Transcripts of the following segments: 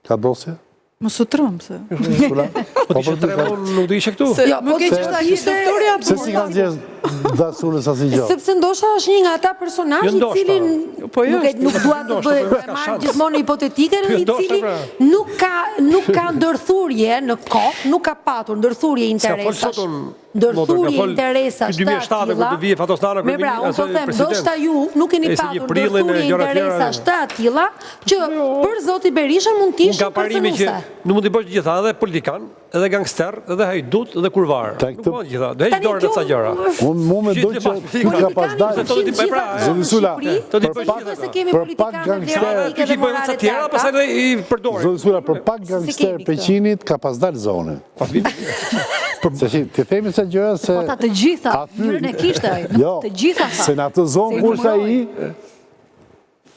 Ka dosje? Më sutrëm, se... Po të që nuk do ishe këtu? Më ke që ta ishte doktoria... Se si kanë gjesë dasulës asë një gjohë? Sepse ndoshta është një nga ata personazhe i cili nuk dua të marr gjithmonë hipotetike, i cili nuk ka ndërthurje në kohë, nuk ka patur ndërthurje interesash. Ndërthurje interesash të atilla. Me pra, unë po them, ndoshta ju nuk keni patur ndërthurje interesash të atilla që për zoti Berisha mund të ishin kërcënuese. Nuk mund t'i bësh gjitha, edhe politikan, edhe gangster, edhe hajdut, edhe kurvar. Nuk mund gjitha, do heq dorën e ca gjëra. Mu me doj që ti ka pas dalë. Zënisula, për pak gangster... Zënisula, për pak gangster Peqinit ka pas dalë zone. Se që të themi se gjëra se... Po ta të gjitha, njërën e kishte ajë. Të gjitha se në atë zonë kushta i...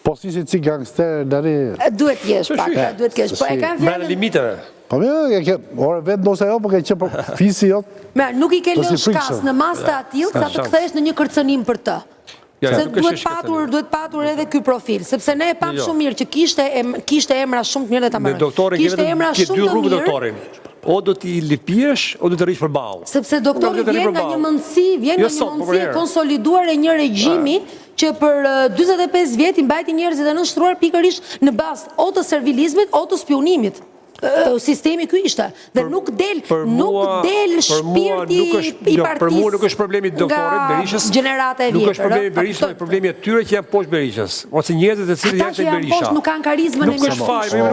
Po si si gangster dari... Duhet jesh pak, duhet kesh. Po e kanë fjallën... Mërë limiteve. Po ore vetë nëse jo, po ke që për fisi jo... Nuk i ke lënë shkas në mas të atil, sa të kthesh në një kërcënim për të. Se duhet patur edhe ky profil, sepse ne e pak shumë mirë që kishte emra shumë të mirë dhe ta marrë. Kishte emra shumë të mirë. O do t'i lipiesh, o do t'i rrish për balë. Sepse doktori vjen nga një mundësi e konsoliduar e një regjimi që për 25 vjet i mbajti njerëzit e nënshtruar pikërisht në bazë o të servilizmit, o të spionimit. Sistemi ky ishte. Dhe nuk del shpirti i partisë. Për mua nuk është problemi doktorit Berishës. Gjenerata e vjetër. Nuk është problemi Berishës, është problemi atyre që janë poshtë Berishës. Ose njerëzit e cilët janë te Berisha. Nuk kanë karizmën e Nuk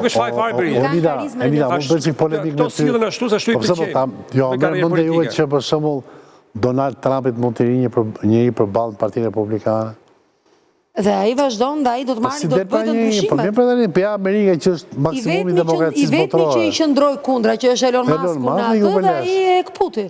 është faj Berisha. Enida, mund bëjë që polemik me ty. Këto silën ashtu sa shtu i pëlqen. Jo, mërë mënde juve që për shembull Donald Trumpit mund të rinjë njëri për balë në Partinë Republikane. Dhe a i vazhdon, dhe a i do të marri, do të bëjtë në pushimet. Po mirë për tani, për ja Amerika që është maksimumi demokracisë botërore. I vetëmi që i qëndroj kundra, që është Elon Musk në atë, dhe a i e këputi.